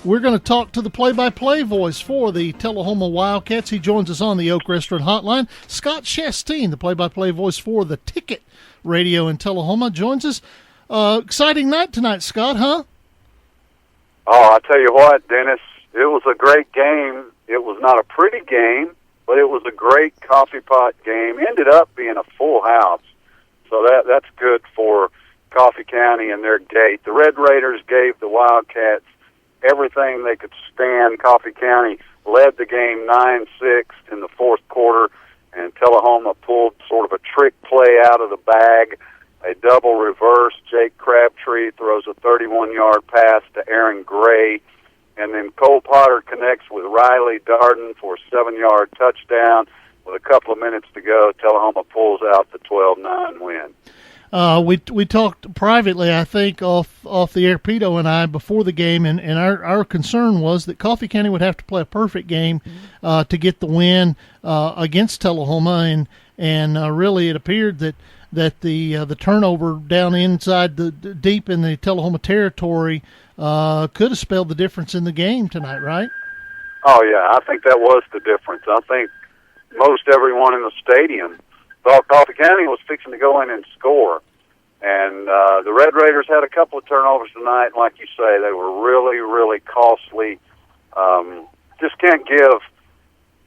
We're going to talk to the play-by-play voice for the Tullahoma Wildcats. He joins us on the Oak Restaurant Hotline. Scott Shasteen, the play-by-play voice for the Ticket Radio in Tullahoma, joins us. Exciting night tonight, Scott, huh? Oh, I tell you what, Dennis, it was a great game. It was not a pretty game, but it was a great coffee pot game. Ended up being a full house, so that's good for Coffee County and their gate. The Red Raiders gave the Wildcats everything they could stand. Coffee County led the game 9-6 in the fourth quarter, and Tullahoma pulled sort of a trick play out of the bag, a double reverse. Jake Crabtree throws a 31-yard pass to Aaron Gray, and then Cole Potter connects with Riley Darden for a 7-yard touchdown. With a couple of minutes to go, Tullahoma pulls out the 12-9 win. We talked privately, I think, off the air, Pito and I, before the game, and our concern was that Coffee County would have to play a perfect game to get the win against Tullahoma, and really it appeared that the turnover down inside the deep in the Tullahoma territory could have spelled the difference in the game tonight, right? Oh yeah, I think that was the difference. I think most everyone in the stadium thought Coffee County was fixing to go in and score. And the Red Raiders had a couple of turnovers tonight, and like you say, they were really, really costly. Just can't give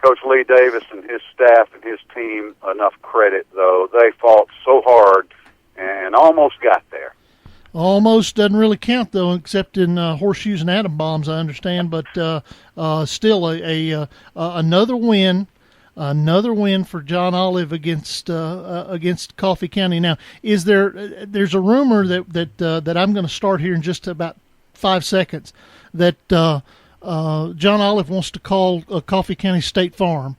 Coach Lee Davis and his staff and his team enough credit, though. They fought so hard and almost got there. Almost doesn't really count, though, except in horseshoes and atom bombs, I understand. But still, another win. Another win for John Olive against Coffee County. Now, there's a rumor that I'm going to start here in just about 5 seconds that John Olive wants to call Coffee County State Farm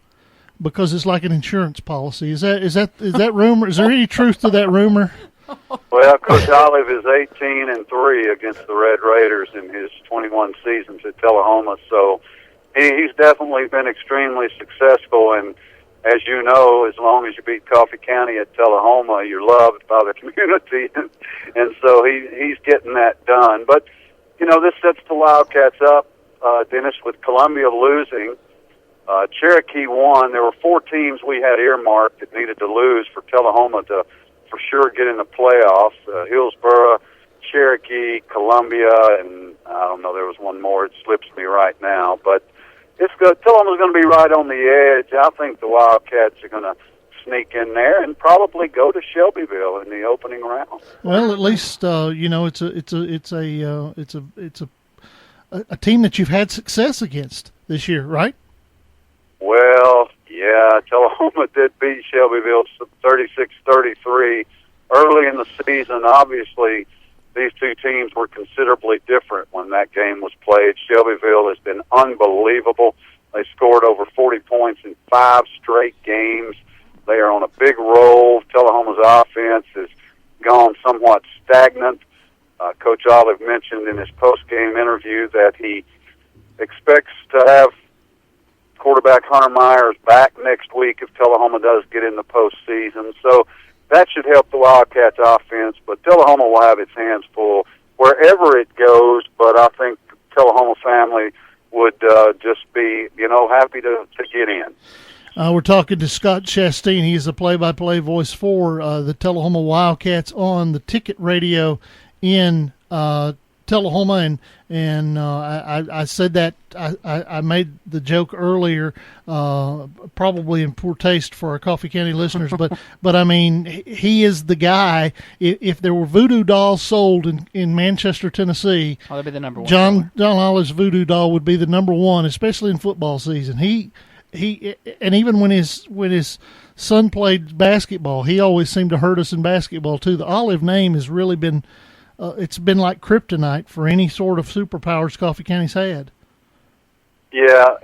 because it's like an insurance policy. Is that rumor? Is there any truth to that rumor? Well, Coach Olive is 18-3 against the Red Raiders in his 21 seasons at Tullahoma, so he's definitely been extremely successful, and as you know, as long as you beat Coffee County at Tullahoma, you're loved by the community, and so he's getting that done. But, you know, this sets the Wildcats up, Dennis, with Columbia losing. Cherokee won. There were 4 teams we had earmarked that needed to lose for Tullahoma to for sure get in the playoffs. Hillsborough, Cherokee, Columbia, and I don't know, there was one more. It slips me right now, but it's good. Tullahoma's going to be right on the edge. I think the Wildcats are going to sneak in there and probably go to Shelbyville in the opening round. Well, at least you know it's a team that you've had success against this year, right? Well, yeah, Tullahoma did beat Shelbyville 36-33 early in the season. Obviously, these two teams were considerably different when that game was played. Shelbyville has been unbelievable. They scored over 40 points in 5 straight games. They are on a big roll. Tullahoma's offense has gone somewhat stagnant. Coach Olive mentioned in his post-game interview that he expects to have quarterback Hunter Myers back next week if Tullahoma does get in the postseason. So that should help the Wildcats offense, but Tullahoma will have its hands full wherever it goes, but I think the Tullahoma family would just be, happy to get in. We're talking to Scott Shasteen. He's the play-by-play voice for the Tullahoma Wildcats on the Ticket Radio in Tullahoma, and I said that I made the joke earlier, probably in poor taste for our Coffee County listeners, but I mean, he is the guy. If there were voodoo dolls sold in Manchester, Tennessee, that'd be the number one. John Olive's voodoo doll would be the number one, especially in football season. He and even when his son played basketball, he always seemed to hurt us in basketball too. The Olive name has really been. It's been like kryptonite for any sort of superpowers Coffee County's had. Yeah,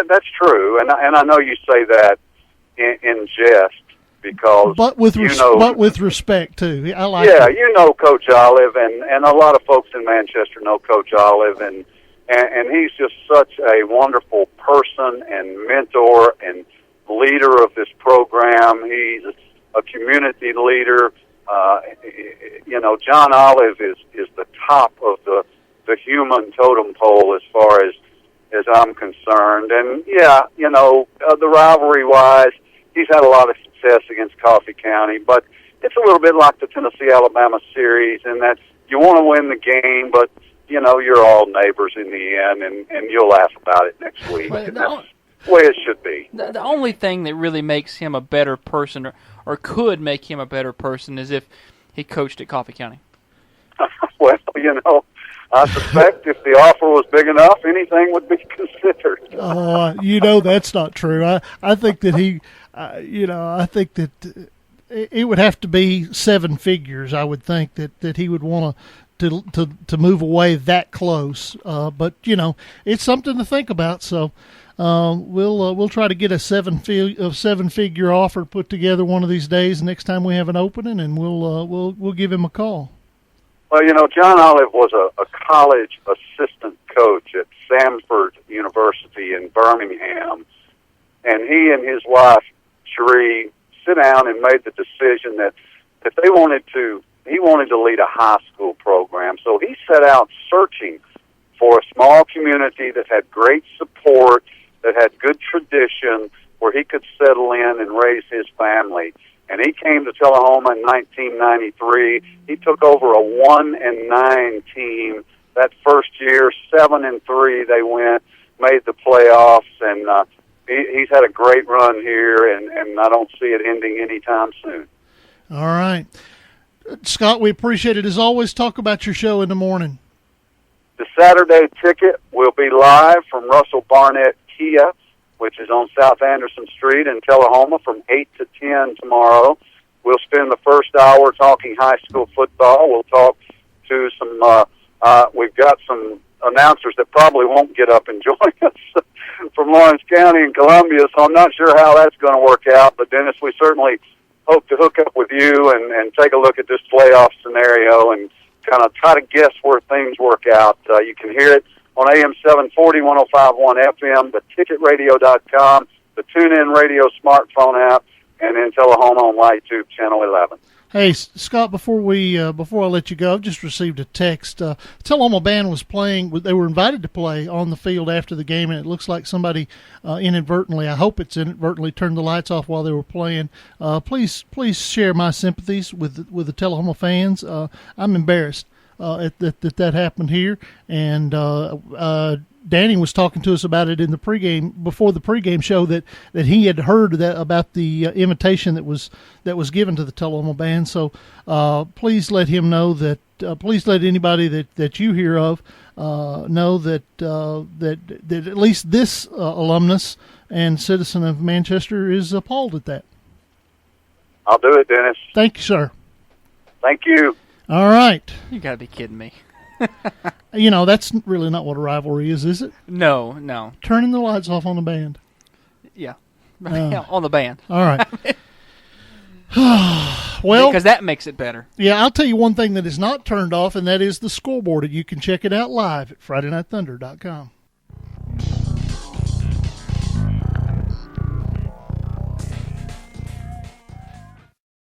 that's true, and I know you say that in jest because but with respect too. I like. Yeah, it. Coach Olive, and a lot of folks in Manchester know Coach Olive, and he's just such a wonderful person and mentor and leader of this program. He's a community leader. John Olive is the top of the the human totem pole as far as I'm concerned. And yeah, the rivalry wise, he's had a lot of success against Coffee County, but it's a little bit like the Tennessee-Alabama series in that you want to win the game, but you're all neighbors in the end, and you'll laugh about it next week. Well, and that's the way it should be. The only thing that really makes him a better person, or could make him a better person, is if he coached at Coffee County. Well, I suspect if the offer was big enough, anything would be considered. That's not true. I think that I think that it would have to be seven figures. I would think that he would want to move away that close. But it's something to think about. So we'll try to get a seven figure offer put together one of these days. Next time we have an opening, and we'll give him a call. Well, John Olive was a college assistant coach at Samford University in Birmingham, and he and his wife, Cherie, sit down and made the decision that he wanted to lead a high school program. So he set out searching for a small community that had great support, that had good tradition, where he could settle in and raise his family. And he came to Tullahoma in 1993. He took over a 1-9 team. That first year, 7-3, they went, made the playoffs, and he's had a great run here, and I don't see it ending anytime soon. All right. Scott, we appreciate it. As always, talk about your show in the morning. The Saturday Ticket will be live from Russell Barnett Kia, which is on South Anderson Street in Tullahoma, from 8 to 10 tomorrow. We'll spend the first hour talking high school football. We'll talk to some, we've got some announcers that probably won't get up and join us from Lawrence County and Columbia, so I'm not sure how that's going to work out. But, Dennis, we certainly hope to hook up with you and take a look at this playoff scenario and kind of try to guess where things work out. You can hear it on AM 740, 105.1 FM, the ticketradio.com, the TuneIn Radio smartphone app, and in Tullahoma on YTube Channel 11. Hey, Scott, before I let you go, I've just received a text. Tullahoma band was playing. They were invited to play on the field after the game, and it looks like somebody inadvertently, I hope it's inadvertently, turned the lights off while they were playing. Please share my sympathies with the Tullahoma fans. I'm embarrassed that happened here, and Danny was talking to us about it in the before the pregame show that he had heard about the invitation that was given to the Tullahoma band. So please let him know that. Please let anybody that you hear of know that at least this alumnus and citizen of Manchester is appalled at that. I'll do it, Dennis. Thank you, sir. Thank you. All right. You got to be kidding me. That's really not what a rivalry is it? No. Turning the lights off on the band. Yeah. On the band. All right. Well, because that makes it better. Yeah, I'll tell you one thing that is not turned off, and that is the scoreboard. You can check it out live at FridayNightThunder.com.